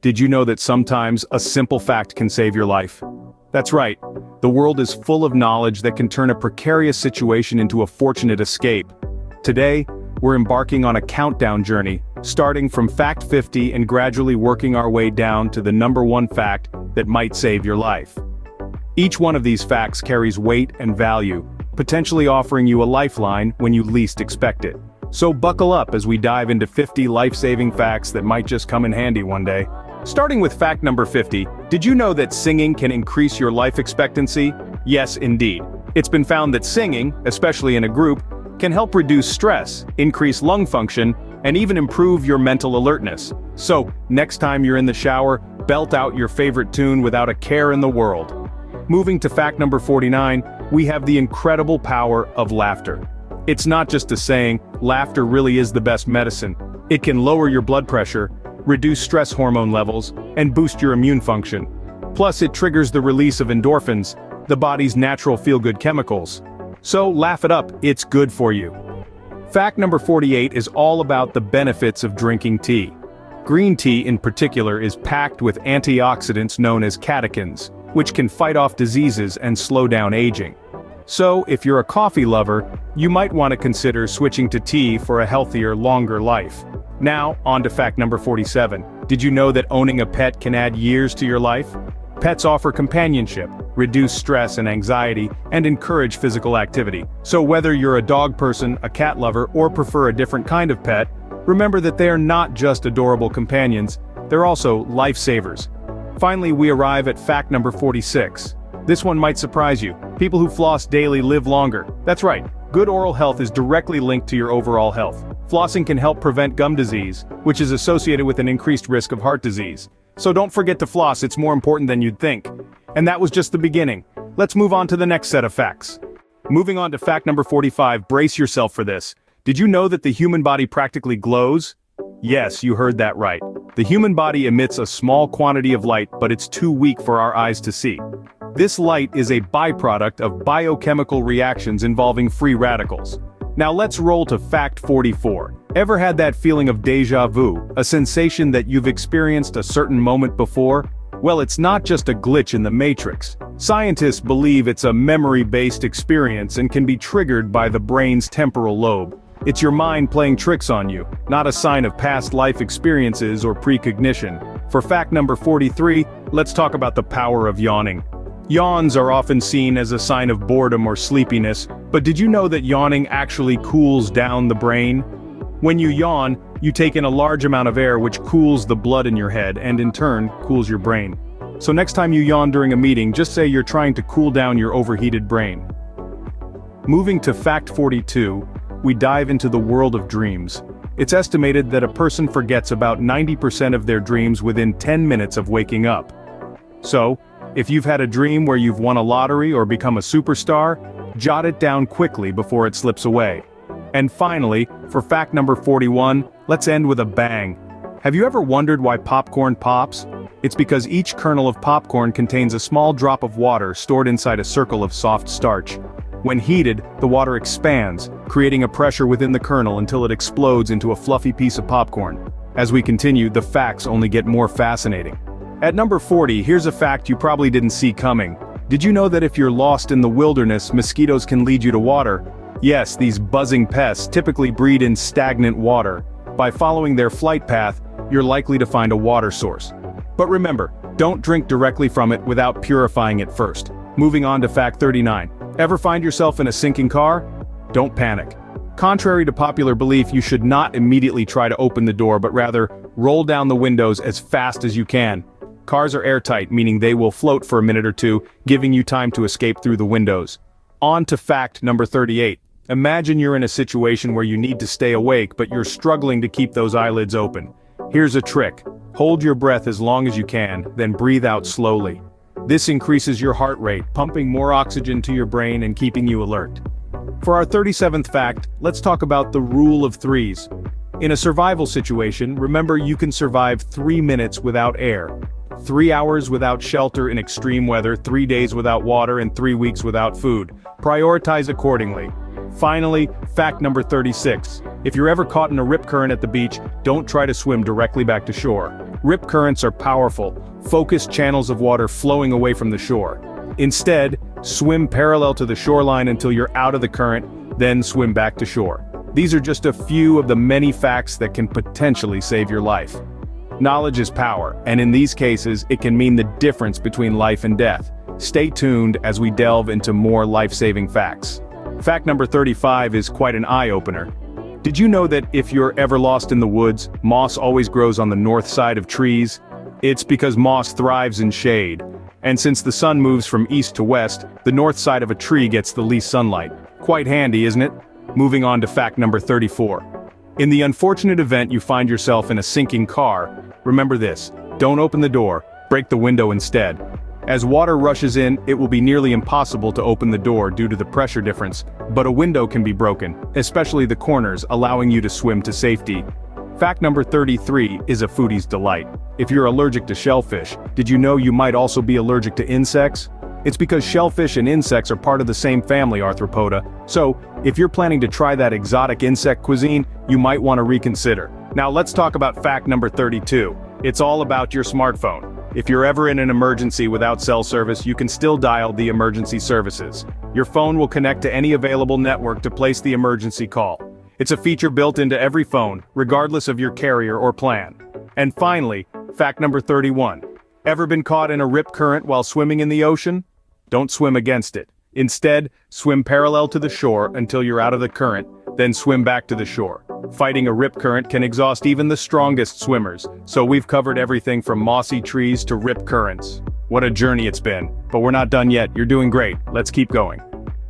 Did you know that sometimes a simple fact can save your life? That's right. The world is full of knowledge that can turn a precarious situation into a fortunate escape. Today, we're embarking on a countdown journey, starting from fact 50 and gradually working our way down to the number one fact that might save your life. Each one of these facts carries weight and value, potentially offering you a lifeline when you least expect it. So buckle up as we dive into 50 life-saving facts that might just come in handy one day. Starting with fact number 50, did you know that singing can increase your life expectancy? Yes, indeed. It's been found that singing, especially in a group, can help reduce stress, increase lung function, and even improve your mental alertness. So, next time you're in the shower, belt out your favorite tune without a care in the world. Moving to fact number 49, we have the incredible power of laughter. It's not just a saying, laughter really is the best medicine. It can lower your blood pressure, reduce stress hormone levels, and boost your immune function. Plus, it triggers the release of endorphins, the body's natural feel-good chemicals. So, laugh it up, it's good for you. Fact number 48 is all about the benefits of drinking tea. Green tea in particular is packed with antioxidants known as catechins, which can fight off diseases and slow down aging. So, if you're a coffee lover, you might want to consider switching to tea for a healthier, longer life. Now, on to fact number 47. Did you know that owning a pet can add years to your life? Pets offer companionship, reduce stress and anxiety, and encourage physical activity. So whether you're a dog person, a cat lover, or prefer a different kind of pet, remember that they are not just adorable companions, they're also lifesavers. Finally, we arrive at fact number 46. This one might surprise you. People who floss daily live longer. That's right. Good oral health is directly linked to your overall health. Flossing can help prevent gum disease, which is associated with an increased risk of heart disease. So don't forget to floss, it's more important than you'd think. And that was just the beginning. Let's move on to the next set of facts. Moving on to fact number 45, brace yourself for this. Did you know that the human body practically glows? Yes, you heard that right. The human body emits a small quantity of light, but it's too weak for our eyes to see. This light is a byproduct of biochemical reactions involving free radicals. Now let's roll to fact 44. Ever had that feeling of déjà vu, a sensation that you've experienced a certain moment before? Well, it's not just a glitch in the matrix. Scientists believe it's a memory-based experience and can be triggered by the brain's temporal lobe. It's your mind playing tricks on you, not a sign of past life experiences or precognition. For fact number 43, let's talk about the power of yawning. Yawns are often seen as a sign of boredom or sleepiness, but did you know that yawning actually cools down the brain? When you yawn, you take in a large amount of air which cools the blood in your head and in turn, cools your brain. So next time you yawn during a meeting, just say you're trying to cool down your overheated brain. Moving to fact 42, we dive into the world of dreams. It's estimated that a person forgets about 90% of their dreams within 10 minutes of waking up. So, if you've had a dream where you've won a lottery or become a superstar, jot it down quickly before it slips away. And finally, for fact number 41, let's end with a bang. Have you ever wondered why popcorn pops? It's because each kernel of popcorn contains a small drop of water stored inside a circle of soft starch. When heated, the water expands, creating a pressure within the kernel until it explodes into a fluffy piece of popcorn. As we continue, the facts only get more fascinating. At number 40, here's a fact you probably didn't see coming. Did you know that if you're lost in the wilderness, mosquitoes can lead you to water? Yes, these buzzing pests typically breed in stagnant water. By following their flight path, you're likely to find a water source. But remember, don't drink directly from it without purifying it first. Moving on to fact 39. Ever find yourself in a sinking car? Don't panic. Contrary to popular belief, you should not immediately try to open the door, but rather, roll down the windows as fast as you can. Cars are airtight, meaning they will float for a minute or two, giving you time to escape through the windows. On to fact number 38. Imagine you're in a situation where you need to stay awake, but you're struggling to keep those eyelids open. Here's a trick. Hold your breath as long as you can, then breathe out slowly. This increases your heart rate, pumping more oxygen to your brain and keeping you alert. For our 37th fact, let's talk about the rule of threes. In a survival situation, remember you can survive 3 minutes without air. 3 hours without shelter in extreme weather, 3 days without water, and 3 weeks without food. Prioritize accordingly. Finally, fact number 36. If you're ever caught in a rip current at the beach, don't try to swim directly back to shore. Rip currents are powerful, focused channels of water flowing away from the shore. Instead, swim parallel to the shoreline until you're out of the current, then swim back to shore. These are just a few of the many facts that can potentially save your life. Knowledge is power, and in these cases, it can mean the difference between life and death. Stay tuned as we delve into more life-saving facts. Fact number 35 is quite an eye-opener. Did you know that if you're ever lost in the woods, moss always grows on the north side of trees? It's because moss thrives in shade. And since the sun moves from east to west, the north side of a tree gets the least sunlight. Quite handy, isn't it? Moving on to fact number 34. In the unfortunate event you find yourself in a sinking car, remember this: don't open the door, break the window instead. As water rushes in, it will be nearly impossible to open the door due to the pressure difference, but a window can be broken, especially the corners, allowing you to swim to safety. Fact number 33 is a foodie's delight. If you're allergic to shellfish, did you know you might also be allergic to insects? It's because shellfish and insects are part of the same family, Arthropoda, so if you're planning to try that exotic insect cuisine, you might want to reconsider. Now let's talk about fact number 32. It's all about your smartphone. If you're ever in an emergency without cell service, you can still dial the emergency services. Your phone will connect to any available network to place the emergency call. It's a feature built into every phone, regardless of your carrier or plan. And finally, fact number 31. Ever been caught in a rip current while swimming in the ocean? Don't swim against it. Instead, swim parallel to the shore until you're out of the current, then swim back to the shore. Fighting a rip current can exhaust even the strongest swimmers, so we've covered everything from mossy trees to rip currents. What a journey it's been. But we're not done yet. You're doing great. Let's keep going.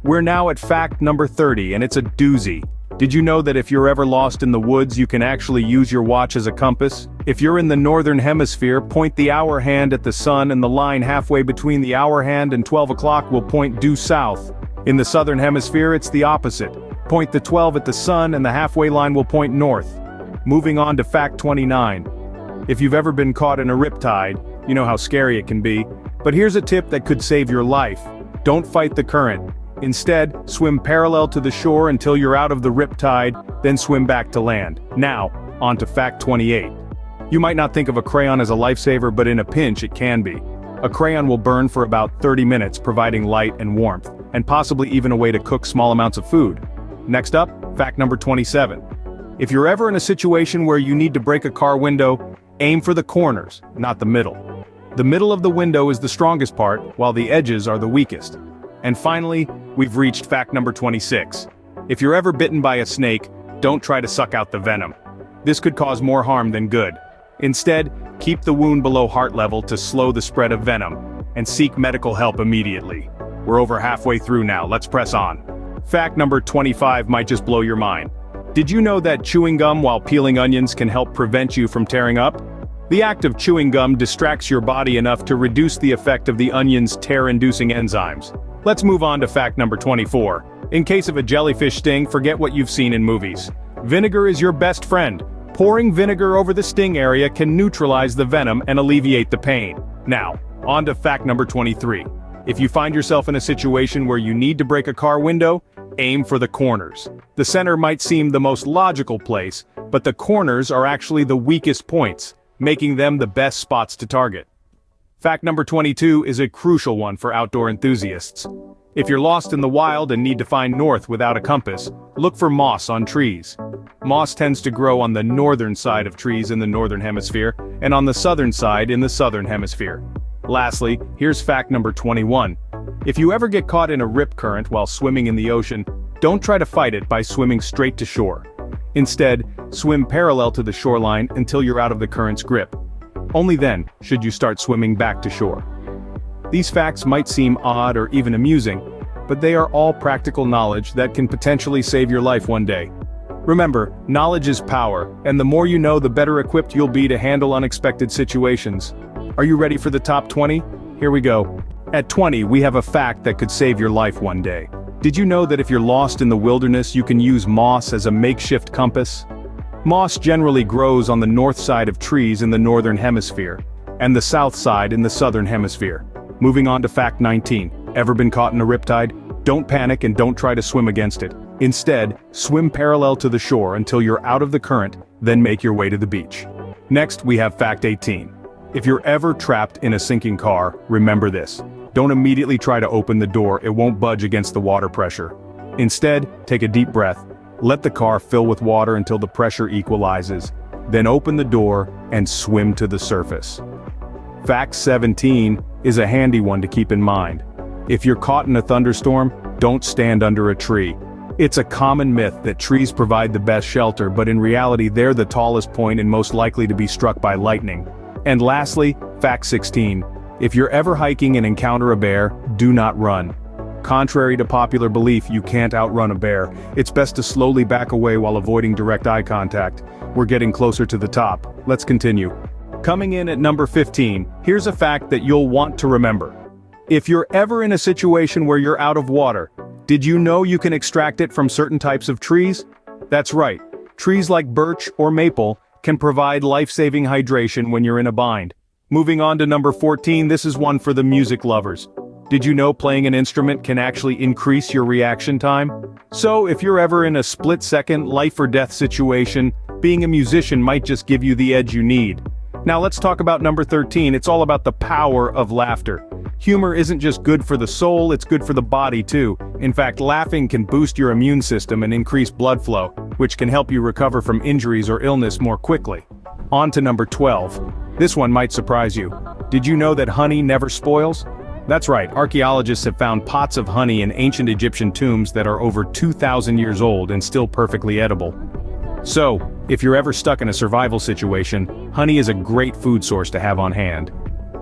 We're now at fact number 30, and it's a doozy. Did you know that if you're ever lost in the woods, you can actually use your watch as a compass? If you're in the northern hemisphere, point the hour hand at the sun and the line halfway between the hour hand and 12 o'clock will point due south. In the southern hemisphere, it's the opposite. Point the 12 at the sun and the halfway line will point north. Moving on to fact 29. If you've ever been caught in a riptide, you know how scary it can be. But here's a tip that could save your life. Don't fight the current. Instead, swim parallel to the shore until you're out of the riptide, then swim back to land. Now, on to fact 28. You might not think of a crayon as a lifesaver, but in a pinch it can be. A crayon will burn for about 30 minutes, providing light and warmth, and possibly even a way to cook small amounts of food. Next up, fact number 27. If you're ever in a situation where you need to break a car window, aim for the corners, not the middle. The middle of the window is the strongest part, while the edges are the weakest. And finally, we've reached fact number 26. If you're ever bitten by a snake, don't try to suck out the venom. This could cause more harm than good. Instead, keep the wound below heart level to slow the spread of venom, and seek medical help immediately. We're over halfway through now, let's press on. Fact number 25 might just blow your mind. Did you know that chewing gum while peeling onions can help prevent you from tearing up? The act of chewing gum distracts your body enough to reduce the effect of the onion's tear-inducing enzymes. Let's move on to fact number 24. In case of a jellyfish sting, forget what you've seen in movies. Vinegar is your best friend. Pouring vinegar over the sting area can neutralize the venom and alleviate the pain. Now, on to fact number 23. If you find yourself in a situation where you need to break a car window, aim for the corners. The center might seem the most logical place, but the corners are actually the weakest points, making them the best spots to target. Fact number 22 is a crucial one for outdoor enthusiasts. If you're lost in the wild and need to find north without a compass, look for moss on trees. Moss tends to grow on the northern side of trees in the northern hemisphere, and on the southern side in the southern hemisphere. Lastly, here's fact number 21. If you ever get caught in a rip current while swimming in the ocean, don't try to fight it by swimming straight to shore. Instead, swim parallel to the shoreline until you're out of the current's grip. Only then should you start swimming back to shore. These facts might seem odd or even amusing, but they are all practical knowledge that can potentially save your life one day. Remember, knowledge is power, and the more you know, the better equipped you'll be to handle unexpected situations. Are you ready for the top 20? Here we go. At 20, we have a fact that could save your life one day. Did you know that if you're lost in the wilderness, you can use moss as a makeshift compass? Moss generally grows on the north side of trees in the northern hemisphere, and the south side in the southern hemisphere. Moving on to fact 19. Ever been caught in a riptide? Don't panic and don't try to swim against it. Instead, swim parallel to the shore until you're out of the current, then make your way to the beach. Next, we have fact 18. If you're ever trapped in a sinking car, remember this. Don't immediately try to open the door, it won't budge against the water pressure. Instead, take a deep breath. Let the car fill with water until the pressure equalizes. Then open the door and swim to the surface. Fact 17 is a handy one to keep in mind. If you're caught in a thunderstorm, don't stand under a tree. It's a common myth that trees provide the best shelter, but in reality they're the tallest point and most likely to be struck by lightning. And lastly, fact 16. If you're ever hiking and encounter a bear, do not run. Contrary to popular belief, you can't outrun a bear. It's best to slowly back away while avoiding direct eye contact. We're getting closer to the top. Let's continue. Coming in at number 15, here's a fact that you'll want to remember. If you're ever in a situation where you're out of water, did you know you can extract it from certain types of trees? That's right. Trees like birch or maple can provide life-saving hydration when you're in a bind. Moving on to number 14, this is one for the music lovers. Did you know playing an instrument can actually increase your reaction time? So if you're ever in a split-second life or death situation, being a musician might just give you the edge you need. Now let's talk about number 13, it's all about the power of laughter. Humor isn't just good for the soul, it's good for the body too. In fact, laughing can boost your immune system and increase blood flow, which can help you recover from injuries or illness more quickly. On to number 12. This one might surprise you. Did you know that honey never spoils? That's right, archaeologists have found pots of honey in ancient Egyptian tombs that are over 2,000 years old and still perfectly edible. So, if you're ever stuck in a survival situation, honey is a great food source to have on hand.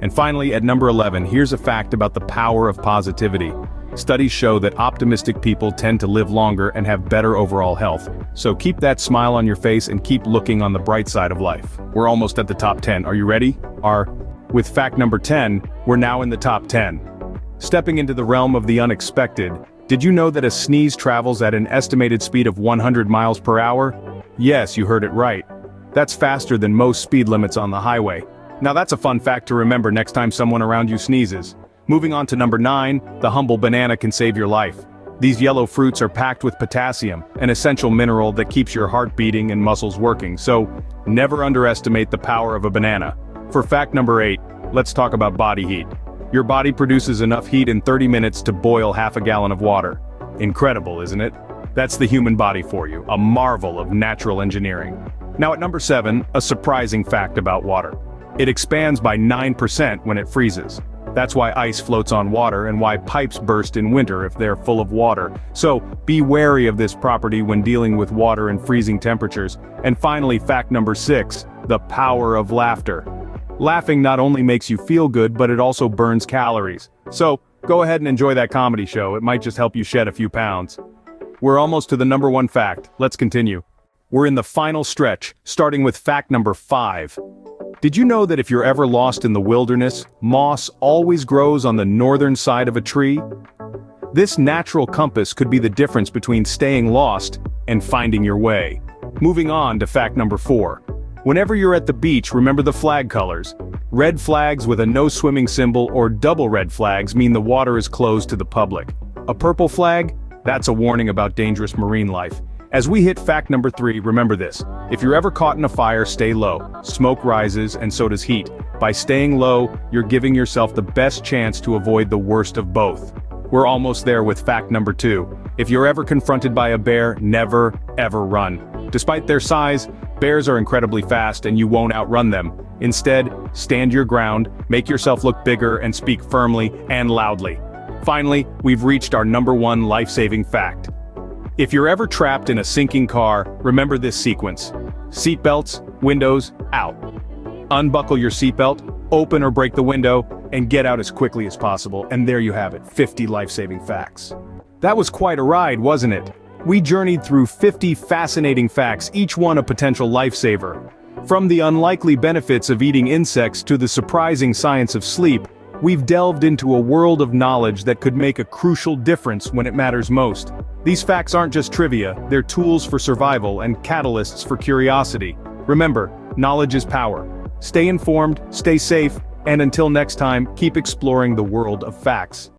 And finally, at number 11, here's a fact about the power of positivity. Studies show that optimistic people tend to live longer and have better overall health. So keep that smile on your face and keep looking on the bright side of life. We're almost at the top 10. Are you ready? With fact number 10, we're now in the top 10. Stepping into the realm of the unexpected, did you know that a sneeze travels at an estimated speed of 100 miles per hour? Yes, you heard it right. That's faster than most speed limits on the highway. Now that's a fun fact to remember next time someone around you sneezes. Moving on to number 9, the humble banana can save your life. These yellow fruits are packed with potassium, an essential mineral that keeps your heart beating and muscles working, so never underestimate the power of a banana. For fact number 8, let's talk about body heat. Your body produces enough heat in 30 minutes to boil half a gallon of water. Incredible, isn't it? That's the human body for you, a marvel of natural engineering. Now at number 7, a surprising fact about water. It expands by 9% when it freezes. That's why ice floats on water and why pipes burst in winter if they're full of water. So be wary of this property when dealing with water and freezing temperatures. And finally, fact number 6, the power of laughter. Laughing not only makes you feel good, but it also burns calories. So go ahead and enjoy that comedy show, it might just help you shed a few pounds. We're almost to the number 1 fact, let's continue. We're in the final stretch, starting with fact number 5. Did you know that if you're ever lost in the wilderness, moss always grows on the northern side of a tree? This natural compass could be the difference between staying lost and finding your way. Moving on to fact number 4. Whenever you're at the beach, remember the flag colors. Red flags with a no swimming symbol or double red flags mean the water is closed to the public. A purple flag? That's a warning about dangerous marine life. As we hit fact number 3, remember this. If you're ever caught in a fire, stay low. Smoke rises and so does heat. By staying low, you're giving yourself the best chance to avoid the worst of both. We're almost there with fact number 2. If you're ever confronted by a bear, never, ever run. Despite their size, bears are incredibly fast and you won't outrun them. Instead, stand your ground, make yourself look bigger and speak firmly and loudly. Finally, we've reached our number 1 life-saving fact. If you're ever trapped in a sinking car, remember this sequence. Seatbelts, windows, out. Unbuckle your seatbelt, open or break the window, and get out as quickly as possible. And there you have it, 50 life-saving facts. That was quite a ride, wasn't it? We journeyed through 50 fascinating facts, each one a potential lifesaver. From the unlikely benefits of eating insects to the surprising science of sleep, we've delved into a world of knowledge that could make a crucial difference when it matters most. These facts aren't just trivia, they're tools for survival and catalysts for curiosity. Remember, knowledge is power. Stay informed, stay safe, and until next time, keep exploring the world of facts.